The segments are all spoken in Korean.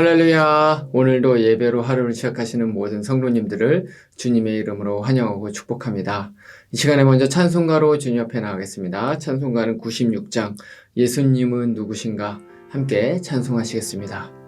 할렐루야! 오늘도 예배로 하루를 시작하시는 모든 성도님들을 주님의 이름으로 환영하고 축복합니다. 이 시간에 먼저 찬송가로 주님 앞에 나가겠습니다. 찬송가는 96장 예수님은 누구신가 함께 찬송하시겠습니다.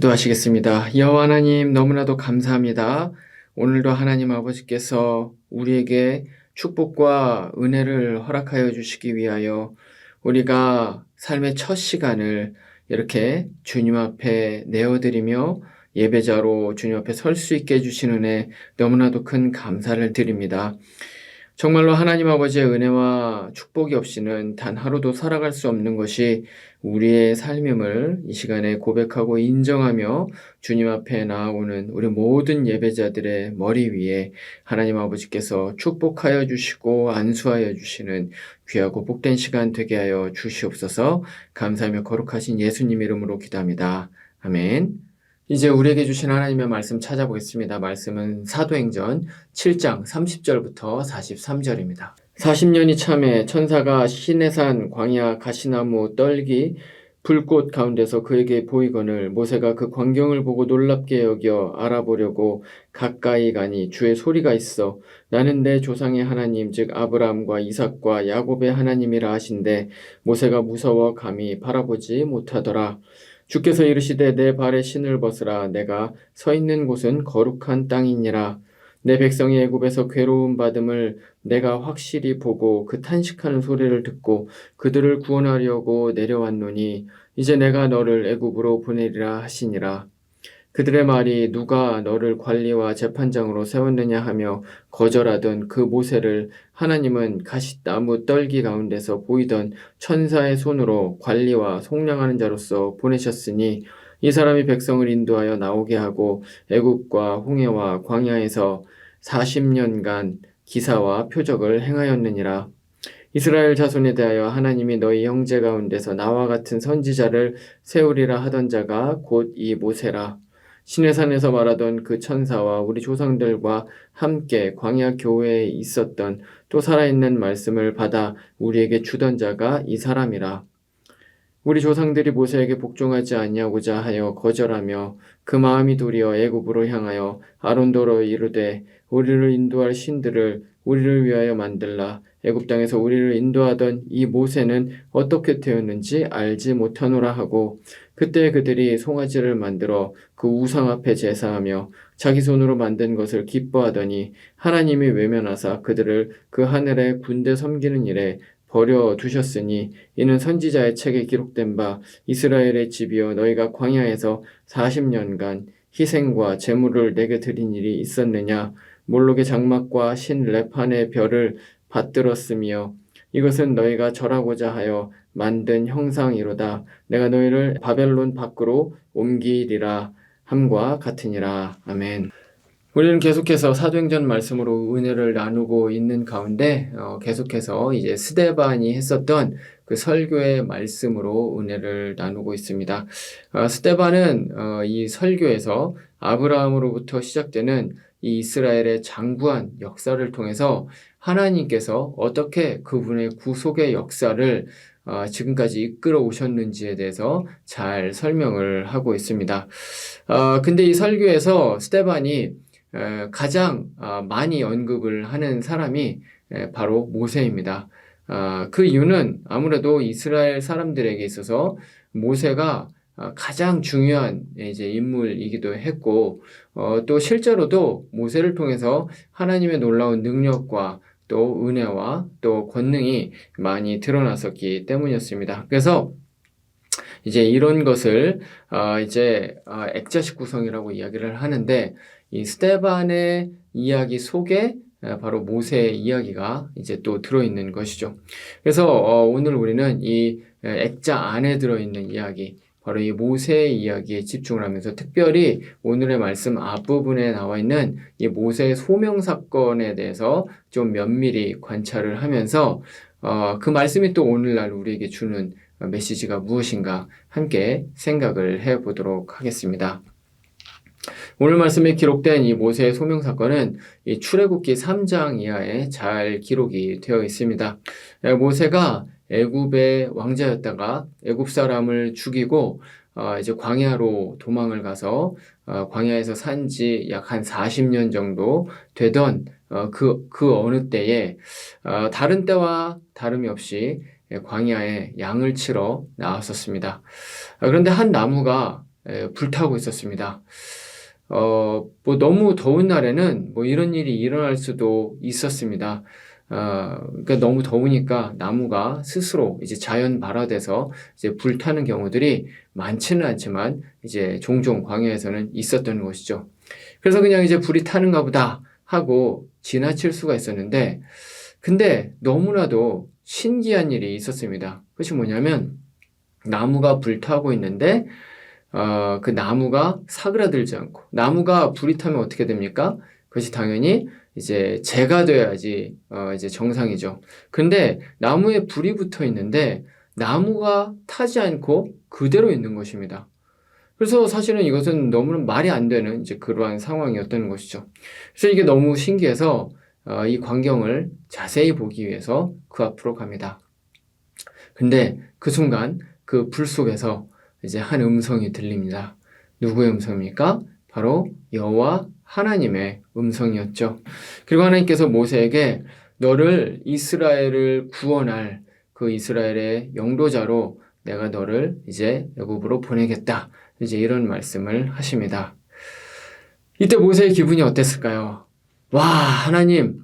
기도하시겠습니다. 여호와 하나님, 너무나도 감사합니다. 오늘도 하나님 아버지께서 우리에게 축복과 은혜를 허락하여 주시기 위하여 우리가 삶의 첫 시간을 이렇게 주님 앞에 내어드리며 예배자로 주님 앞에 설 수 있게 해주신 은혜 너무나도 큰 감사를 드립니다. 정말로 하나님 아버지의 은혜와 축복이 없이는 단 하루도 살아갈 수 없는 것이 우리의 삶임을 이 시간에 고백하고 인정하며 주님 앞에 나아오는 우리 모든 예배자들의 머리 위에 하나님 아버지께서 축복하여 주시고 안수하여 주시는 귀하고 복된 시간 되게 하여 주시옵소서. 감사하며 거룩하신 예수님 이름으로 기도합니다. 아멘. 이제 우리에게 주신 하나님의 말씀 찾아보겠습니다. 말씀은 사도행전 7장 30절부터 43절입니다. 40년이 참에 천사가 시내산 광야 가시나무 떨기 불꽃 가운데서 그에게 보이거늘 모세가 그 광경을 보고 놀랍게 여겨 알아보려고 가까이 가니 주의 소리가 있어 나는 내 조상의 하나님 즉 아브라함과 이삭과 야곱의 하나님이라 하신대 모세가 무서워 감히 바라보지 못하더라. 주께서 이르시되 내 발에 신을 벗으라. 내가 서 있는 곳은 거룩한 땅이니라. 내 백성이 애굽에서 괴로움 받음을 내가 확실히 보고 그 탄식하는 소리를 듣고 그들을 구원하려고 내려왔노니 이제 내가 너를 애굽으로 보내리라 하시니라. 그들의 말이 누가 너를 관리와 재판장으로 세웠느냐 하며 거절하던 그 모세를 하나님은 가시나무 떨기 가운데서 보이던 천사의 손으로 관리와 속량하는 자로서 보내셨으니 이 사람이 백성을 인도하여 나오게 하고 애굽과 홍해와 광야에서 40년간 기사와 표적을 행하였느니라. 이스라엘 자손에 대하여 하나님이 너희 형제 가운데서 나와 같은 선지자를 세우리라 하던 자가 곧 이 모세라. 시내산에서 말하던 그 천사와 우리 조상들과 함께 광야 교회에 있었던 또 살아있는 말씀을 받아 우리에게 주던 자가 이 사람이라. 우리 조상들이 모세에게 복종하지 아니하고자 하여 거절하며 그 마음이 도리어 애굽으로 향하여 아론더러 이르되 우리를 인도할 신들을 우리를 위하여 만들라. 애굽 땅에서 우리를 인도하던 이 모세는 어떻게 되었는지 알지 못하노라 하고, 그때 그들이 송아지를 만들어 그 우상 앞에 제사하며 자기 손으로 만든 것을 기뻐하더니 하나님이 외면하사 그들을 그 하늘의 군대 섬기는 일에 버려 두셨으니, 이는 선지자의 책에 기록된 바 이스라엘의 집이여 너희가 광야에서 40년간 희생과 제물을 내게 드린 일이 있었느냐. 몰록의 장막과 신 레판의 별을 받들었으며 이것은 너희가 절하고자 하여 만든 형상이로다. 내가 너희를 바벨론 밖으로 옮기리라 함과 같으니라. 아멘. 우리는 계속해서 사도행전 말씀으로 은혜를 나누고 있는 가운데 계속해서 이제 스데반이 했었던 그 설교의 말씀으로 은혜를 나누고 있습니다. 스데반은 이 설교에서 아브라함으로부터 시작되는 이 이스라엘의 장구한 역사를 통해서 하나님께서 어떻게 그분의 구속의 역사를 지금까지 이끌어 오셨는지에 대해서 잘 설명을 하고 있습니다. 근데 이 설교에서 스데반이 가장 많이 언급을 하는 사람이 바로 모세입니다. 그 이유는 아무래도 이스라엘 사람들에게 있어서 모세가 가장 중요한 이제 인물이기도 했고, 또 실제로도 모세를 통해서 하나님의 놀라운 능력과 또 은혜와 또 권능이 많이 드러났었기 때문이었습니다. 그래서 이제 이런 것을 이제 액자식 구성이라고 이야기를 하는데, 이 스데반의 이야기 속에 바로 모세의 이야기가 이제 또 들어있는 것이죠. 그래서 오늘 우리는 이 액자 안에 들어있는 이야기, 바로 이 모세의 이야기에 집중을 하면서 특별히 오늘의 말씀 앞부분에 나와 있는 이 모세의 소명 사건에 대해서 좀 면밀히 관찰을 하면서 그 말씀이 또 오늘날 우리에게 주는 메시지가 무엇인가 함께 생각을 해보도록 하겠습니다. 오늘 말씀에 기록된 이 모세의 소명 사건은 이 출애굽기 3장 이하에 잘 기록이 되어 있습니다. 모세가 애굽의 왕자였다가 애굽 사람을 죽이고 이제 광야로 도망을 가서 광야에서 산 지 약 한 40년 정도 되던 그 어느 때에 다른 때와 다름이 없이 광야에 양을 치러 나왔었습니다. 그런데 한 나무가 불타고 있었습니다. 뭐 너무 더운 날에는 뭐 이런 일이 일어날 수도 있었습니다. 그러니까 너무 더우니까 나무가 스스로 이제 자연 발화돼서 이제 불타는 경우들이 많지는 않지만 이제 종종 광야에서는 있었던 것이죠. 그래서 그냥 이제 불이 타는가 보다 하고 지나칠 수가 있었는데, 근데 너무나도 신기한 일이 있었습니다. 그것이 뭐냐면 나무가 불타고 있는데 그 나무가 사그라들지 않고, 나무가 불이 타면 어떻게 됩니까? 그것이 당연히 이제 재가 돼야지 이제 정상이죠. 근데 나무에 불이 붙어 있는데 나무가 타지 않고 그대로 있는 것입니다. 그래서 사실은 이것은 너무나 말이 안 되는 이제 그러한 상황이었던 것이죠. 그래서 이게 너무 신기해서 이 광경을 자세히 보기 위해서 그 앞으로 갑니다. 근데 그 순간 그 불 속에서 이제 한 음성이 들립니다. 누구의 음성입니까? 바로 여호와 하나님의 음성이었죠. 그리고 하나님께서 모세에게 너를 이스라엘을 구원할 그 이스라엘의 영도자로 내가 너를 이제 애굽으로 보내겠다. 이제 이런 말씀을 하십니다. 이때 모세의 기분이 어땠을까요? 와, 하나님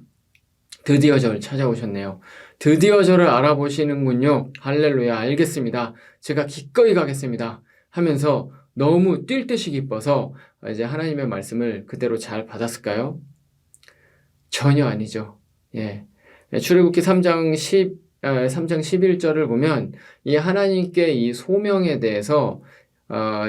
드디어 저를 찾아오셨네요. 드디어 저를 알아보시는군요. 할렐루야, 알겠습니다. 제가 기꺼이 가겠습니다. 하면서 너무 뛸 듯이 기뻐서 이제 하나님의 말씀을 그대로 잘 받았을까요? 전혀 아니죠. 예. 출애굽기 3장 11절을 보면 이 하나님께 이 소명에 대해서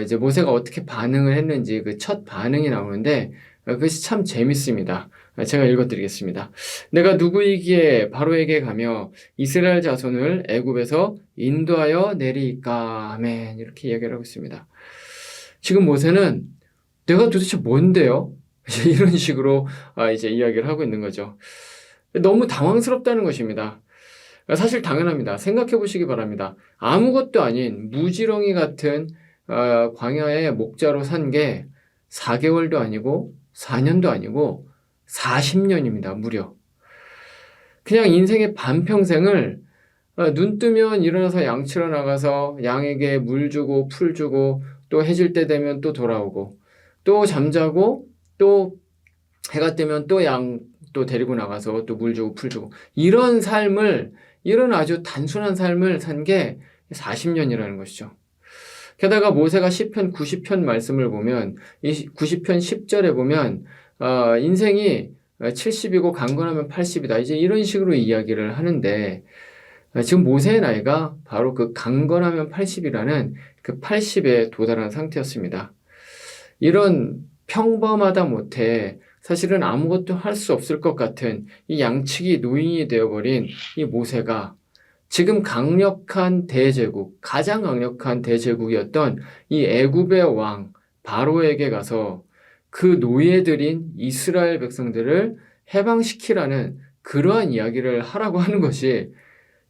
이제 모세가 어떻게 반응을 했는지 그 첫 반응이 나오는데 그것이 참 재밌습니다. 제가 읽어드리겠습니다. 내가 누구이기에 바로에게 가며 이스라엘 자손을 애굽에서 인도하여 내리까. 아멘. 이렇게 이야기를 하고 있습니다. 지금 모세는 내가 도대체 뭔데요? 이런 식으로 이제 이야기를 하고 있는 거죠. 너무 당황스럽다는 것입니다. 사실 당연합니다. 생각해 보시기 바랍니다. 아무것도 아닌 무지렁이 같은 광야의 목자로 산 게 4개월도 아니고 4년도 아니고 40년입니다. 무려. 그냥 인생의 반평생을 눈 뜨면 일어나서 양 치러 나가서 양에게 물 주고 풀 주고 또 해질 때 되면 또 돌아오고 또 잠자고 또 해가 뜨면 또 양 또 데리고 나가서 또 물 주고 풀 주고 이런 삶을 이런 아주 단순한 삶을 산 게 40년이라는 것이죠. 게다가 모세가 시편 90편 말씀을 보면 이 90편 10절에 보면 인생이 70이고 강건하면 80이다. 이제 이런 식으로 이야기를 하는데 지금 모세의 나이가 바로 그 강건하면 80이라는 그 80에 도달한 상태였습니다. 이런 평범하다 못해 사실은 아무것도 할 수 없을 것 같은 이 양치기 노인이 되어버린 이 모세가 지금 강력한 대제국, 가장 강력한 대제국이었던 이 애굽의 왕 바로에게 가서 그 노예들인 이스라엘 백성들을 해방시키라는 그러한 이야기를 하라고 하는 것이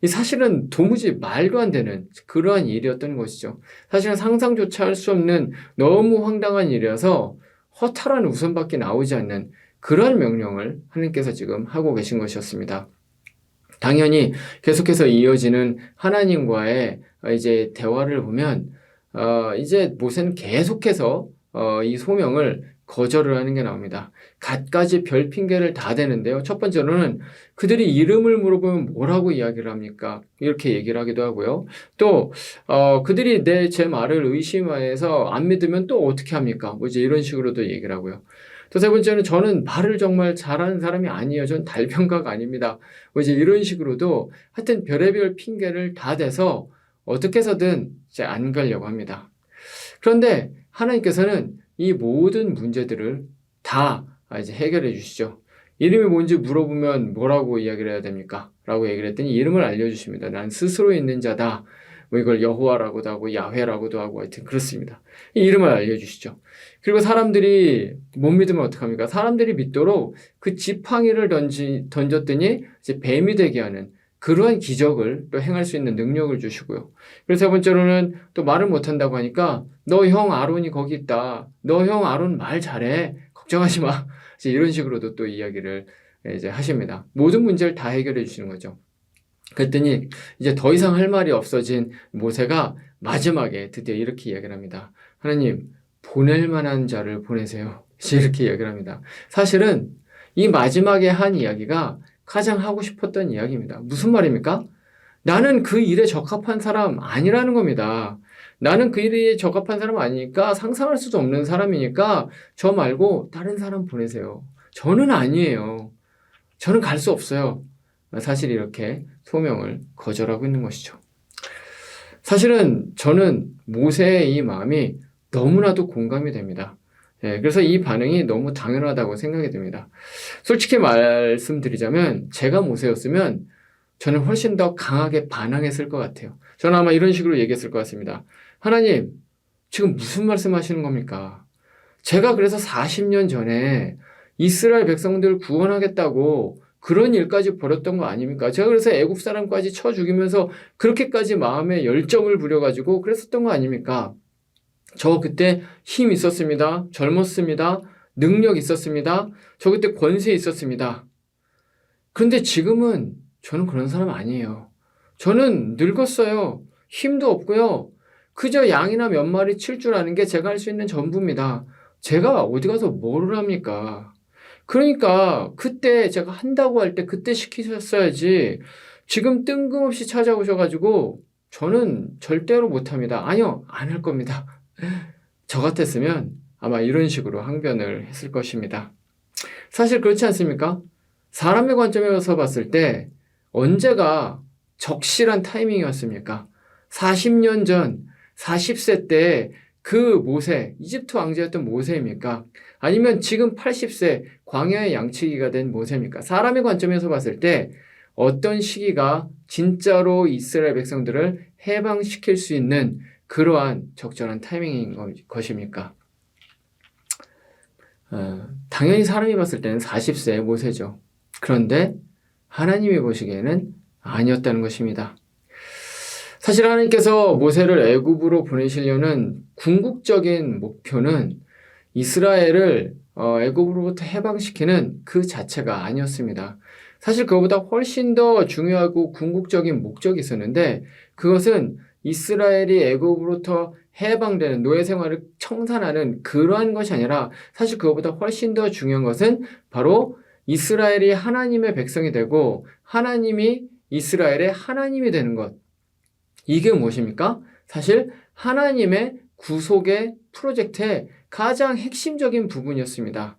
사실은 도무지 말도 안 되는 그러한 일이었던 것이죠. 사실은 상상조차 할 수 없는 너무 황당한 일이어서 허탈한 웃음밖에 나오지 않는 그런 명령을 하나님께서 지금 하고 계신 것이었습니다. 당연히 계속해서 이어지는 하나님과의 이제 대화를 보면 이제 모세는 계속해서 이 소명을 거절을 하는 게 나옵니다. 갖가지 별 핑계를 다 대는데요. 첫 번째로는 그들이 이름을 물어보면 뭐라고 이야기를 합니까? 이렇게 얘기를 하기도 하고요. 또 그들이 제 말을 의심해서 안 믿으면 또 어떻게 합니까? 뭐 이제 이런 식으로도 얘기를 하고요. 또 세 번째는 저는 말을 정말 잘하는 사람이 아니에요. 전 달변가가 아닙니다. 뭐 이제 이런 식으로도 하여튼 별의별 핑계를 다 대서 어떻게 해서든 이제 안 가려고 합니다. 그런데 하나님께서는 이 모든 문제들을 다 이제 해결해 주시죠. 이름이 뭔지 물어보면 뭐라고 이야기를 해야 됩니까? 라고 얘기를 했더니 이름을 알려주십니다. 난 스스로 있는 자다. 뭐 이걸 여호와라고도 하고 야훼라고도 하고 하여튼 그렇습니다. 이 이름을 알려주시죠. 그리고 사람들이 못 믿으면 어떡합니까? 사람들이 믿도록 그 지팡이를 던졌더니 이제 뱀이 되게 하는 그러한 기적을 또 행할 수 있는 능력을 주시고요. 그래서 세 번째로는 또 말을 못한다고 하니까 너 형 아론이 거기 있다. 너 형 아론 말 잘해. 걱정하지 마. 이제 이런 식으로도 또 이야기를 이제 하십니다. 모든 문제를 다 해결해 주시는 거죠. 그랬더니 이제 더 이상 할 말이 없어진 모세가 마지막에 드디어 이렇게 이야기를 합니다. 하나님, 보낼 만한 자를 보내세요. 이렇게 이야기를 합니다. 사실은 이 마지막에 한 이야기가 가장 하고 싶었던 이야기입니다. 무슨 말입니까? 나는 그 일에 적합한 사람 아니라는 겁니다. 나는 그 일에 적합한 사람 아니니까 상상할 수도 없는 사람이니까 저 말고 다른 사람 보내세요. 저는 아니에요. 저는 갈 수 없어요. 사실 이렇게 소명을 거절하고 있는 것이죠. 사실은 저는 모세의 이 마음이 너무나도 공감이 됩니다. 그래서 이 반응이 너무 당연하다고 생각이 듭니다. 솔직히 말씀드리자면 제가 모세였으면 저는 훨씬 더 강하게 반항했을 것 같아요. 저는 아마 이런 식으로 얘기했을 것 같습니다. 하나님, 지금 무슨 말씀하시는 겁니까? 제가 그래서 40년 전에 이스라엘 백성들 구원하겠다고 그런 일까지 벌였던 거 아닙니까? 제가 그래서 애굽 사람까지 쳐 죽이면서 그렇게까지 마음에 열정을 부려가지고 그랬었던 거 아닙니까? 저 그때 힘 있었습니다. 젊었습니다. 능력 있었습니다. 저 그때 권세 있었습니다. 그런데 지금은 저는 그런 사람 아니에요. 저는 늙었어요. 힘도 없고요. 그저 양이나 몇 마리 칠 줄 아는 게 제가 할 수 있는 전부입니다. 제가 어디 가서 뭐를 합니까? 그러니까 그때 제가 한다고 할 때 그때 시키셨어야지 지금 뜬금없이 찾아오셔가지고 저는 절대로 못합니다. 아니요, 안 할 겁니다. 저 같았으면 아마 이런 식으로 항변을 했을 것입니다. 사실 그렇지 않습니까? 사람의 관점에서 봤을 때 언제가 적실한 타이밍이었습니까? 40년 전 40세 때 그 모세, 이집트 왕자였던 모세입니까? 아니면 지금 80세 광야의 양치기가 된 모세입니까? 사람의 관점에서 봤을 때 어떤 시기가 진짜로 이스라엘 백성들을 해방시킬 수 있는 그러한 적절한 타이밍인 것입니까? 당연히 사람이 봤을 때는 40세의 모세죠. 그런데 하나님이 보시기에는 아니었다는 것입니다. 사실 하나님께서 모세를 애굽으로 보내시려는 궁극적인 목표는 이스라엘을 애굽으로부터 해방시키는 그 자체가 아니었습니다. 사실 그것보다 훨씬 더 중요하고 궁극적인 목적이 있었는데 그것은 이스라엘이 애굽으로부터 해방되는 노예 생활을 청산하는 그러한 것이 아니라 사실 그것보다 훨씬 더 중요한 것은 바로 이스라엘이 하나님의 백성이 되고 하나님이 이스라엘의 하나님이 되는 것. 이게 무엇입니까? 사실 하나님의 구속의 프로젝트의 가장 핵심적인 부분이었습니다.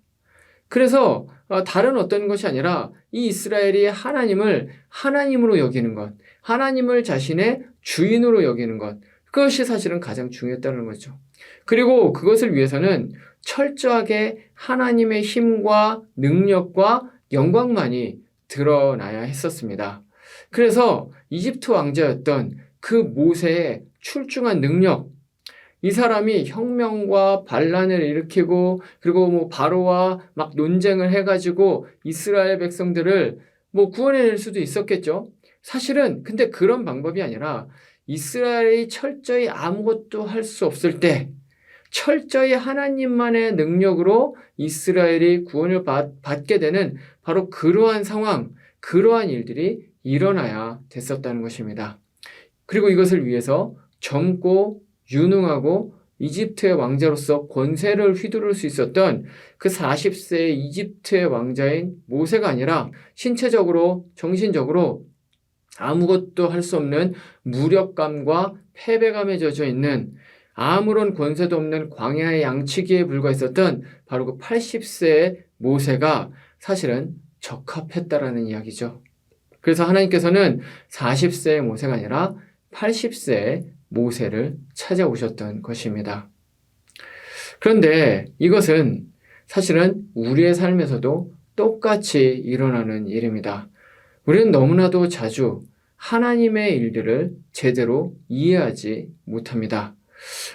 그래서 다른 어떤 것이 아니라 이 이스라엘이 하나님을 하나님으로 여기는 것, 하나님을 자신의 주인으로 여기는 것, 그것이 사실은 가장 중요했다는 거죠. 그리고 그것을 위해서는 철저하게 하나님의 힘과 능력과 영광만이 드러나야 했었습니다. 그래서 이집트 왕자였던 그 모세의 출중한 능력, 이 사람이 혁명과 반란을 일으키고 그리고 바로와 막 논쟁을 해가지고 이스라엘 백성들을 구원해낼 수도 있었겠죠. 사실은 근데 그런 방법이 아니라 이스라엘이 철저히 아무것도 할 수 없을 때 철저히 하나님만의 능력으로 이스라엘이 구원을 받게 되는 바로 그러한 상황, 그러한 일들이 일어나야 됐었다는 것입니다. 그리고 이것을 위해서 젊고 유능하고 이집트의 왕자로서 권세를 휘두를 수 있었던 그 40세의 이집트의 왕자인 모세가 아니라 신체적으로, 정신적으로 아무것도 할 수 없는 무력감과 패배감에 젖어 있는 아무런 권세도 없는 광야의 양치기에 불과했었던 바로 그 80세의 모세가 사실은 적합했다라는 이야기죠. 그래서 하나님께서는 40세의 모세가 아니라 80세의 모세를 찾아오셨던 것입니다. 그런데 이것은 사실은 우리의 삶에서도 똑같이 일어나는 일입니다. 우리는 너무나도 자주 하나님의 일들을 제대로 이해하지 못합니다.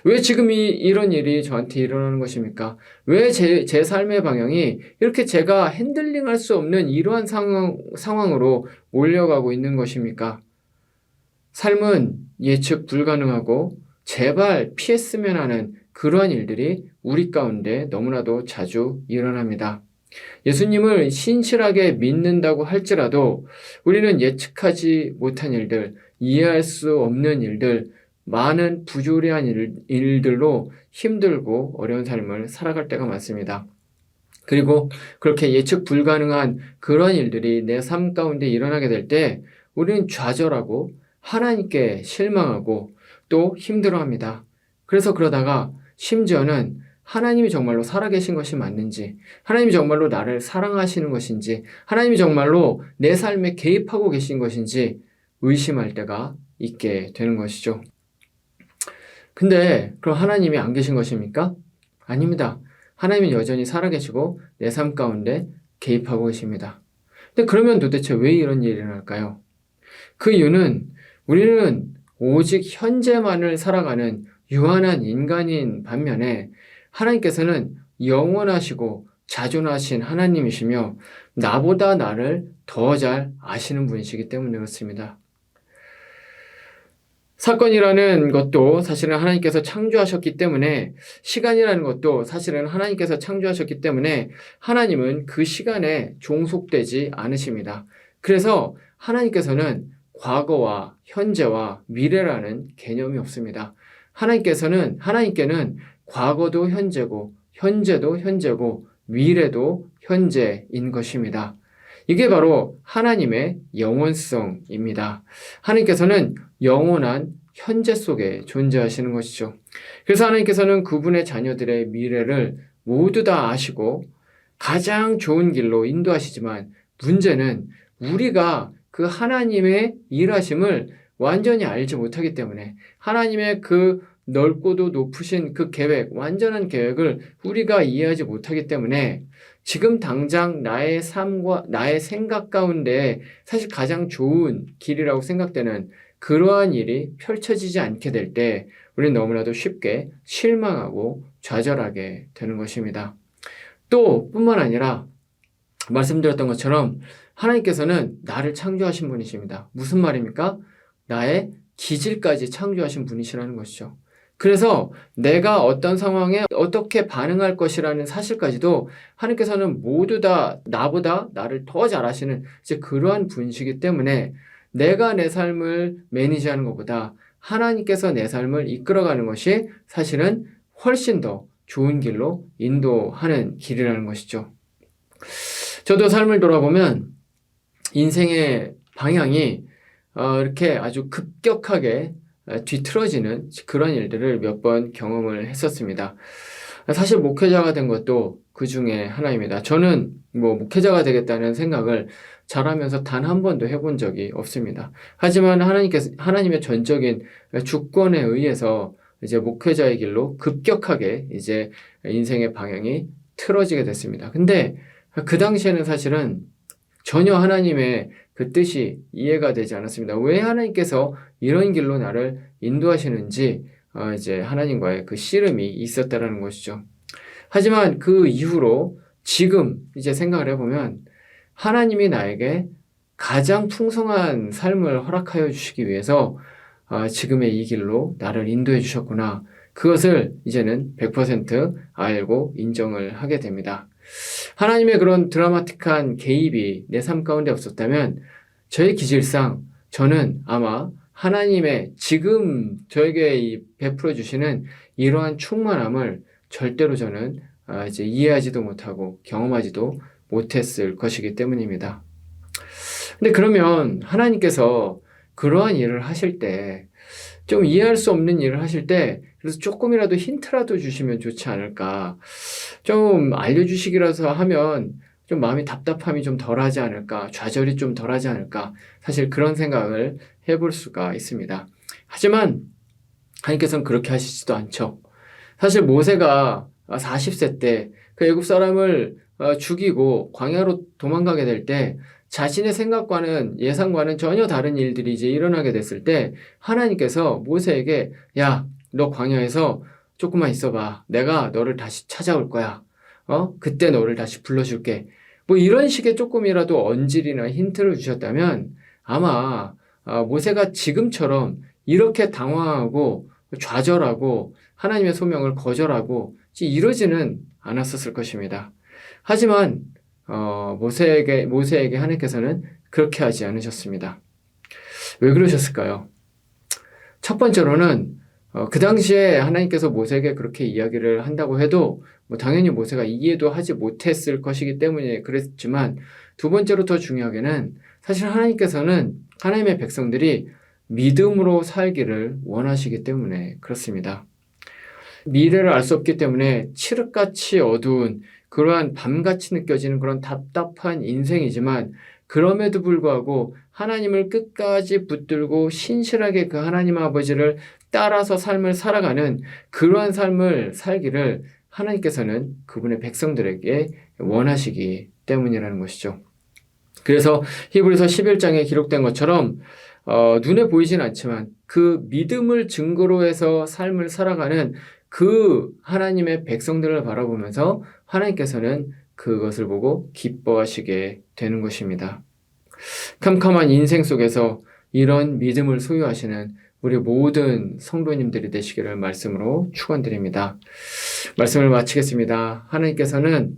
왜 지금 이런 일이 저한테 일어나는 것입니까? 왜 제 삶의 방향이 이렇게 제가 핸들링할 수 없는 이러한 상황으로 몰려가고 있는 것입니까? 삶은 예측 불가능하고 제발 피했으면 하는 그러한 일들이 우리 가운데 너무나도 자주 일어납니다. 예수님을 신실하게 믿는다고 할지라도 우리는 예측하지 못한 일들, 이해할 수 없는 일들, 많은 부조리한 일들로 힘들고 어려운 삶을 살아갈 때가 많습니다. 그리고 그렇게 예측 불가능한 그런 일들이 내 삶 가운데 일어나게 될 때 우리는 좌절하고 하나님께 실망하고 또 힘들어합니다. 그래서 그러다가 심지어는 하나님이 정말로 살아계신 것이 맞는지, 하나님이 정말로 나를 사랑하시는 것인지, 하나님이 정말로 내 삶에 개입하고 계신 것인지 의심할 때가 있게 되는 것이죠. 근데 그럼 하나님이 안 계신 것입니까? 아닙니다. 하나님은 여전히 살아계시고 내 삶 가운데 개입하고 계십니다. 근데 그러면 도대체 왜 이런 일이 일어날까요? 그 이유는 우리는 오직 현재만을 살아가는 유한한 인간인 반면에 하나님께서는 영원하시고 자존하신 하나님이시며 나보다 나를 더 잘 아시는 분이시기 때문에 그렇습니다. 사건이라는 것도 사실은 하나님께서 창조하셨기 때문에 시간이라는 것도 사실은 하나님께서 창조하셨기 때문에 하나님은 그 시간에 종속되지 않으십니다. 그래서 하나님께서는 과거와 현재와 미래라는 개념이 없습니다. 하나님께는 과거도 현재고 현재도 현재고 미래도 현재인 것입니다. 이게 바로 하나님의 영원성입니다. 하나님께서는 영원한 현재 속에 존재하시는 것이죠. 그래서 하나님께서는 그분의 자녀들의 미래를 모두 다 아시고 가장 좋은 길로 인도하시지만 문제는 우리가 그 하나님의 일하심을 완전히 알지 못하기 때문에 하나님의 그 넓고도 높으신 그 계획, 완전한 계획을 우리가 이해하지 못하기 때문에 지금 당장 나의 삶과 나의 생각 가운데 사실 가장 좋은 길이라고 생각되는 그러한 일이 펼쳐지지 않게 될 때 우리는 너무나도 쉽게 실망하고 좌절하게 되는 것입니다. 또 뿐만 아니라 말씀드렸던 것처럼 하나님께서는 나를 창조하신 분이십니다. 무슨 말입니까? 나의 기질까지 창조하신 분이시라는 것이죠. 그래서 내가 어떤 상황에 어떻게 반응할 것이라는 사실까지도 하나님께서는 모두 다 나보다 나를 더 잘 아시는 이제 그러한 분이시기 때문에 내가 내 삶을 매니지하는 것보다 하나님께서 내 삶을 이끌어가는 것이 사실은 훨씬 더 좋은 길로 인도하는 길이라는 것이죠. 저도 삶을 돌아보면 인생의 방향이 이렇게 아주 급격하게 뒤틀어지는 그런 일들을 몇 번 경험을 했었습니다. 사실 목회자가 된 것도 그 중에 하나입니다. 저는 목회자가 되겠다는 생각을 자라면서 단 한 번도 해본 적이 없습니다. 하지만 하나님의 전적인 주권에 의해서 이제 목회자의 길로 급격하게 이제 인생의 방향이 틀어지게 됐습니다. 근데 그 당시에는 사실은 전혀 하나님의 그 뜻이 이해가 되지 않았습니다. 왜 하나님께서 이런 길로 나를 인도하시는지 이제 하나님과의 그 씨름이 있었다라는 것이죠. 하지만 그 이후로 지금 이제 생각을 해보면 하나님이 나에게 가장 풍성한 삶을 허락하여 주시기 위해서 지금의 이 길로 나를 인도해 주셨구나. 그것을 이제는 100% 알고 인정을 하게 됩니다. 하나님의 그런 드라마틱한 개입이 내 삶 가운데 없었다면 저의 기질상 저는 아마 하나님의 지금 저에게 베풀어 주시는 이러한 충만함을 절대로 저는 이제 이해하지도 못하고 경험하지도 못했을 것이기 때문입니다. 근데 그러면 하나님께서 그러한 일을 하실 때, 좀 이해할 수 없는 일을 하실 때, 그래서 조금이라도 힌트라도 주시면 좋지 않을까. 좀 알려주시기라서 하면 좀 마음이 답답함이 좀 덜하지 않을까. 좌절이 좀 덜하지 않을까. 사실 그런 생각을 해볼 수가 있습니다. 하지만 하나님께서는 그렇게 하시지도 않죠. 사실 모세가 40세 때 그 애굽 사람을 죽이고 광야로 도망가게 될 때 자신의 생각과는 예상과는 전혀 다른 일들이 이제 일어나게 됐을 때 하나님께서 모세에게 야, 너 광야에서 조금만 있어봐. 내가 너를 다시 찾아올 거야. 그때 너를 다시 불러줄게. 이런 식의 조금이라도 언질이나 힌트를 주셨다면 아마 모세가 지금처럼 이렇게 당황하고 좌절하고 하나님의 소명을 거절하고 이러지는 않았었을 것입니다. 하지만 모세에게 하나님께서는 그렇게 하지 않으셨습니다. 왜 그러셨을까요? 첫 번째로는 그 당시에 하나님께서 모세에게 그렇게 이야기를 한다고 해도 당연히 모세가 이해도 하지 못했을 것이기 때문에 그랬지만, 두 번째로 더 중요하게는 사실 하나님께서는 하나님의 백성들이 믿음으로 살기를 원하시기 때문에 그렇습니다. 미래를 알 수 없기 때문에 칠흑같이 어두운 그러한 밤같이 느껴지는 그런 답답한 인생이지만, 그럼에도 불구하고 하나님을 끝까지 붙들고 신실하게 그 하나님 아버지를 따라서 삶을 살아가는 그러한 삶을 살기를 하나님께서는 그분의 백성들에게 원하시기 때문이라는 것이죠. 그래서 히브리서 11장에 기록된 것처럼 눈에 보이진 않지만 그 믿음을 증거로 해서 삶을 살아가는 그 하나님의 백성들을 바라보면서 하나님께서는 그것을 보고 기뻐하시게 되는 것입니다. 캄캄한 인생 속에서 이런 믿음을 소유하시는 우리 모든 성도님들이 되시기를 말씀으로 축원드립니다. 말씀을 마치겠습니다. 하나님께서는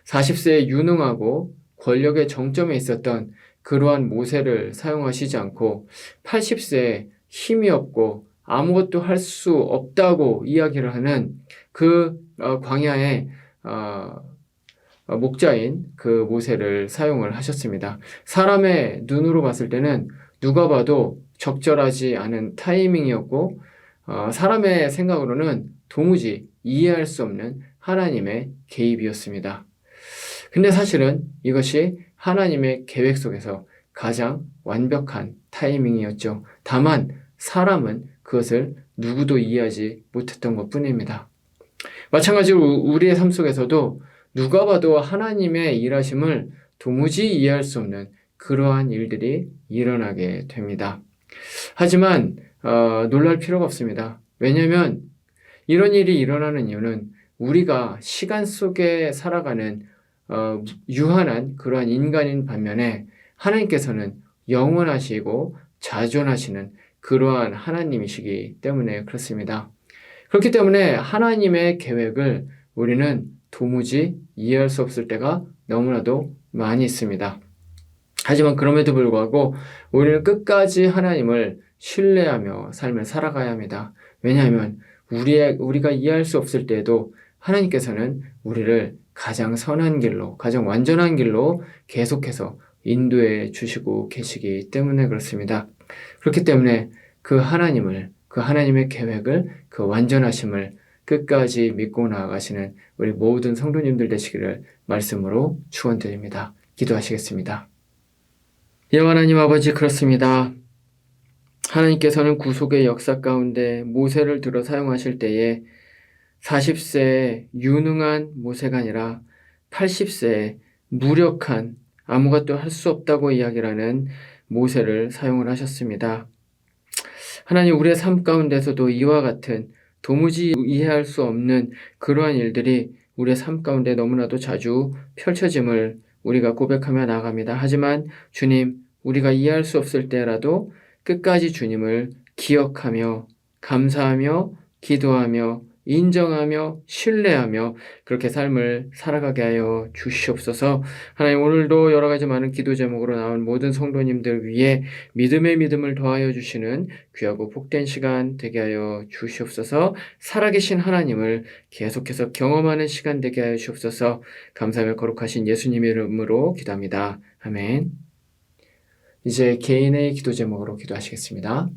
40세에 유능하고 권력의 정점에 있었던 그러한 모세를 사용하시지 않고 80세에 힘이 없고 아무것도 할 수 없다고 이야기를 하는 그 광야의 목자인 그 모세를 사용을 하셨습니다. 사람의 눈으로 봤을 때는 누가 봐도 적절하지 않은 타이밍이었고 사람의 생각으로는 도무지 이해할 수 없는 하나님의 개입이었습니다. 근데 사실은 이것이 하나님의 계획 속에서 가장 완벽한 타이밍이었죠. 다만 사람은 그것을 누구도 이해하지 못했던 것뿐입니다. 마찬가지로 우리의 삶 속에서도 누가 봐도 하나님의 일하심을 도무지 이해할 수 없는 그러한 일들이 일어나게 됩니다. 하지만 놀랄 필요가 없습니다. 왜냐하면 이런 일이 일어나는 이유는 우리가 시간 속에 살아가는 유한한 그러한 인간인 반면에 하나님께서는 영원하시고 자존하시는 그러한 하나님이시기 때문에 그렇습니다. 그렇기 때문에 하나님의 계획을 우리는 도무지 이해할 수 없을 때가 너무나도 많이 있습니다. 하지만 그럼에도 불구하고 우리는 끝까지 하나님을 신뢰하며 삶을 살아가야 합니다. 왜냐하면 우리가 이해할 수 없을 때에도 하나님께서는 우리를 가장 선한 길로, 가장 완전한 길로 계속해서 인도해 주시고 계시기 때문에 그렇습니다. 그렇기 때문에 그 하나님의 계획을, 그 완전하심을 끝까지 믿고 나아가시는 우리 모든 성도님들 되시기를 말씀으로 축원드립니다. 기도하시겠습니다. 여호와 하나님 아버지, 그렇습니다. 하나님께서는 구속의 역사 가운데 모세를 들어 사용하실 때에 40세의 유능한 모세가 아니라 80세의 무력한, 아무것도 할 수 없다고 이야기를 하는 모세를 사용을 하셨습니다. 하나님, 우리의 삶 가운데서도 이와 같은 도무지 이해할 수 없는 그러한 일들이 우리의 삶 가운데 너무나도 자주 펼쳐짐을 우리가 고백하며 나아갑니다. 하지만 주님, 우리가 이해할 수 없을 때라도 끝까지 주님을 기억하며 감사하며 기도하며 인정하며 신뢰하며 그렇게 삶을 살아가게 하여 주시옵소서. 하나님, 오늘도 여러 가지 많은 기도 제목으로 나온 모든 성도님들 위해 믿음의 믿음을 더하여 주시는 귀하고 복된 시간 되게 하여 주시옵소서. 살아계신 하나님을 계속해서 경험하는 시간 되게 하여 주시옵소서. 감사하며 거룩하신 예수님의 이름으로 기도합니다. 아멘. 이제 개인의 기도 제목으로 기도하시겠습니다.